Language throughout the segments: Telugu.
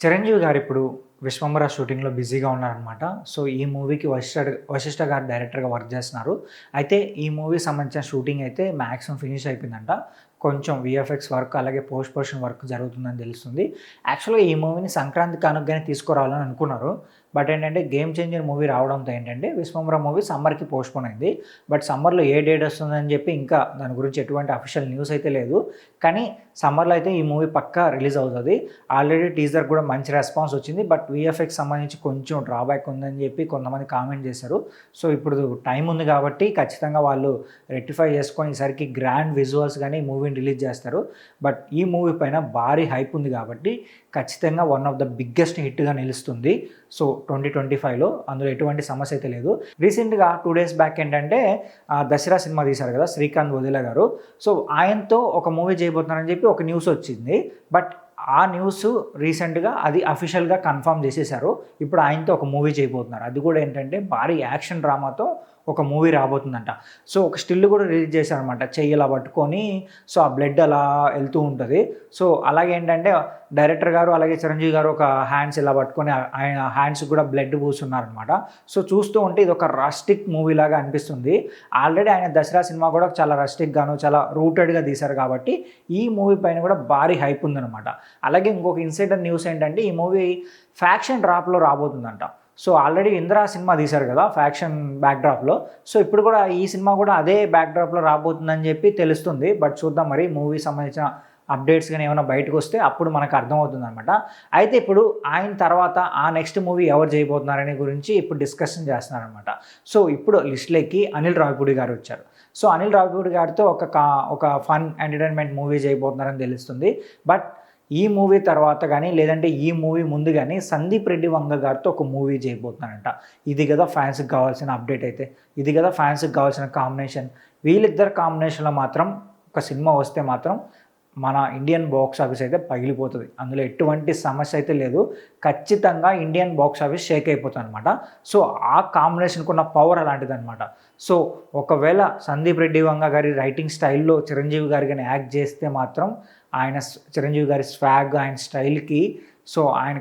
చిరంజీవి గారిప్పుడు 'విశ్వంబర' షూటింగ్‌లో బిజీగా ఉన్నారనమాట. సో, ఈ మూవీకి వశిష్ఠ గారు డైరెక్టర్‌గా వర్క్ చేస్తున్నారు. అయితే ఈ మూవీకి సంబంధించిన షూటింగ్ అయితే మాక్సిమం ఫినిష్ అయిపోయిందంట. కొంచెం వీఎఫ్ఎక్స్ వర్క్ అలాగే పోస్ట్ ప్రొడక్షన్ వర్క్ జరుగుతుందని తెలుస్తుంది. యాక్చువల్‌గా ఈ మూవీని సంక్రాంతి కానుకగానే తీసుకురావాలని అనుకున్నారు. బట్ ఏంటంటే 'గేమ్ చేంజర్' మూవీ రావడంతో ఏంటంటే 'విశ్వంబర' మూవీ సమ్మర్‌కి పోస్ట్‌పోన్ అయింది. బట్ సమ్మర్‌లో ఏ డేట్ వస్తుందని చెప్పి ఇంకా దాని గురించి ఎటువంటి అఫీషియల్ న్యూస్ అయితే లేదు. కానీ సమ్మర్‌లో అయితే ఈ మూవీ పక్కా రిలీజ్ అవుతది. ఆల్రెడీ టీజర్ కూడా మంచి రెస్పాన్స్ వచ్చింది. బట్ వీఎఫ్ఎక్స్ సంబంధించి కొంచెం డ్రాబ్యాక్ ఉందని చెప్పి కొంతమంది కామెంట్ చేశారు. సో, ఇప్పుడు టైం ఉంది కాబట్టి ఖచ్చితంగా వాళ్ళు రెక్టిఫై చేసుకొని ఈసారికి గ్రాండ్ విజువల్స్ గాని ఈ మూవీని రిలీజ్ చేస్తారు. బట్ ఈ మూవీ పైన భారీ హైప్ ఉంది కాబట్టి ఖచ్చితంగా వన్ ఆఫ్ ద బిగ్గెస్ట్ హిట్‌గా నిలుస్తుంది. సో, 2025లో అందులో ఎటువంటి సమస్య అయితే లేదు. రీసెంట్‌గా 2 డేస్ బ్యాక్ ఏంటంటే 'దసరా' సినిమా తీశారు కదా! శ్రీకాంత్ వదిల గారు. సో, ఆయనతో ఒక మూవీ చేయబోతున్నారని చెప్పి ఒక న్యూస్ వచ్చింది. బట్ ఆ న్యూస్ రీసెంట్‌గా అది అఫీషియల్‌గా కన్ఫర్మ్ చేసేసారు. ఇప్పుడు ఆయనతో ఒక మూవీ చేయబోతున్నారు. అది కూడా ఏంటంటే భారీ యాక్షన్ డ్రామాతో ఒక మూవీ రాబోతుందంట. సో, ఒక స్టిల్ కూడా రిలీజ్ చేశారనమాట. చెయ్యి ఇలా పట్టుకొని సో, ఆ బ్లడ్ అలా వెళ్తూ ఉంటది. సో, అలాగే ఏంటంటే డైరెక్టర్ గారు అలాగే చిరంజీవి గారు ఒక హ్యాండ్స్ ఇలా పట్టుకొని ఆయన హ్యాండ్స్‌కి కూడా బ్లడ్ పూసున్నారనమాట. సో, చూస్తూ ఉంటే ఇది ఒక రస్టిక్ మూవీ లాగా అనిపిస్తుంది. ఆల్రెడీ ఆయన 'దసరా' సినిమా కూడా చాలా రస్టిక్‌గాను చాలా రూటెడ్‌గా తీశారు కాబట్టి ఈ మూవీ పైన కూడా భారీ హైప్ ఉందనమాట. అలాగే ఇంకొక ఇన్సైడర్ న్యూస్ ఏంటంటే ఈ మూవీ ఫ్యాక్షన్ డ్రాప్‌లో రాబోతుందంట. సో, ఆల్రెడీ 'ఇంద్ర' సినిమా తీశారు కదా! ఫ్యాక్షన్ బ్యాక్‌డ్రాప్‌లో. సో, ఇప్పుడు కూడా ఈ సినిమా కూడా అదే బ్యాక్‌డ్రాప్‌లో రాబోతుందని చెప్పి తెలుస్తుంది. బట్ చూద్దాం మరి మూవీ సంబంధించిన అప్డేట్స్ గాని ఏమైనా బయటకొస్తే అప్పుడు మనకు అర్థమవుతుందనమాట. అయితే ఇప్పుడు ఆయన తర్వాత ఆ నెక్స్ట్ మూవీ ఎవరు చేయబోతున్నారనే గురించి ఇప్పుడు డిస్కషన్ చేస్తున్నారనమాట. సో, ఇప్పుడు లిస్ట్‌లోకి అనిల్ రావిపూడి గారు వచ్చారు. సో, అనిల్ రావిపూడి గారితో ఒక ఫన్ ఎంటర్‌టైన్‌మెంట్ మూవీ చేయబోతున్నారని తెలుస్తుంది. బట్ ఈ మూవీ తర్వాత గానీ, లేదంటే ఈ మూవీ ముందు గానీ 'సందీప్ రెడ్డి వంగ' గారితో ఒక మూవీ చేయబోతున్నారంట. ఇది గదా ఫ్యాన్స్‌కి కావాల్సిన అప్డేట్ అయితే. ఇది గదా ఫ్యాన్స్‌కి కావాల్సిన కాంబినేషన్. వీళ్ళిద్దరి కాంబినేషన్‌లో మాత్రం ఒక సినిమా వస్తే మాత్రం మన ఇండియన్ బాక్స్ ఆఫీస్ అయితే పగిలిపోతది. అందులో ఎటువంటి సమస్య అయితే లేదు. ఖచ్చితంగా ఇండియన్ బాక్స్ ఆఫీస్ షేక్ అయిపోతదనమాట. సో, ఆ కాంబినేషన్‌కి ఉన్న పవర్ అలాంటిదనమాట. సో, ఒకవేళ 'సందీప్ రెడ్డి వంగ' గారి రైటింగ్ స్టైల్‌లో చిరంజీవి గారు గాని యాక్ట్ చేస్తే మాత్రం చిరంజీవి గారి స్వాగ్, ఆయన స్టైల్‌కి సో, ఆయన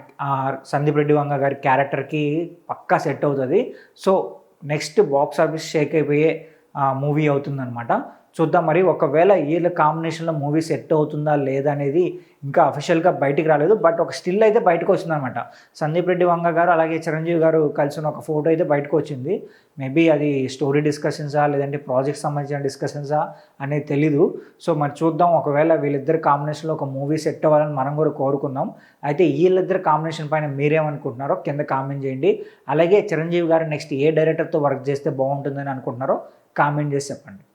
'సందీప్ రెడ్డి వంగ' గారి క్యారెక్టర్‌కి పక్కా సెట్ అవుతది. So, next box office Sheikh అయిపోయే మూవీ అవుతుందనమాట. చూద్దాం మరి ఒకవేళ వీళ్ళ కాంబినేషన్‌లో మూవీ సెట్ అవుతుందా లేదా అనేది ఇంకా అఫీషియల్‌గా బయటికి రాలేదు. బట్ ఒక స్టిల్ అయితే బయటకొచ్చిందనమాట. 'సందీప్ రెడ్డి వంగ' గారు అలాగే చిరంజీవి గారు కలిసి ఉన్న ఒక ఫోటో అయితే బయటకొచ్చింది. మేబీ అది స్టోరీ డిస్కషన్సా లేదంటే ప్రాజెక్ట్‌కి సంబంధించిన డిస్కషన్సా అనేది తెలీదు. సో, మరి చూద్దాం ఒకవేళ వీళ్ళిద్దరి కాంబినేషన్‌లో ఒక మూవీ సెట్ అవ్వాలని మనం కూడా కోరుకుందాం. అయితే వీళ్ళిద్దరి కాంబినేషన్ పైన మీరేమనుకుంటున్నారో కింద కామెంట్ చేయండి. అలాగే చిరంజీవి గారు నెక్స్ట్ ఏ డైరెక్టర్‌తో వర్క్ చేస్తే బాగుంటుందని అనుకుంటున్నారో కామెంట్ చేసి చెప్పండి.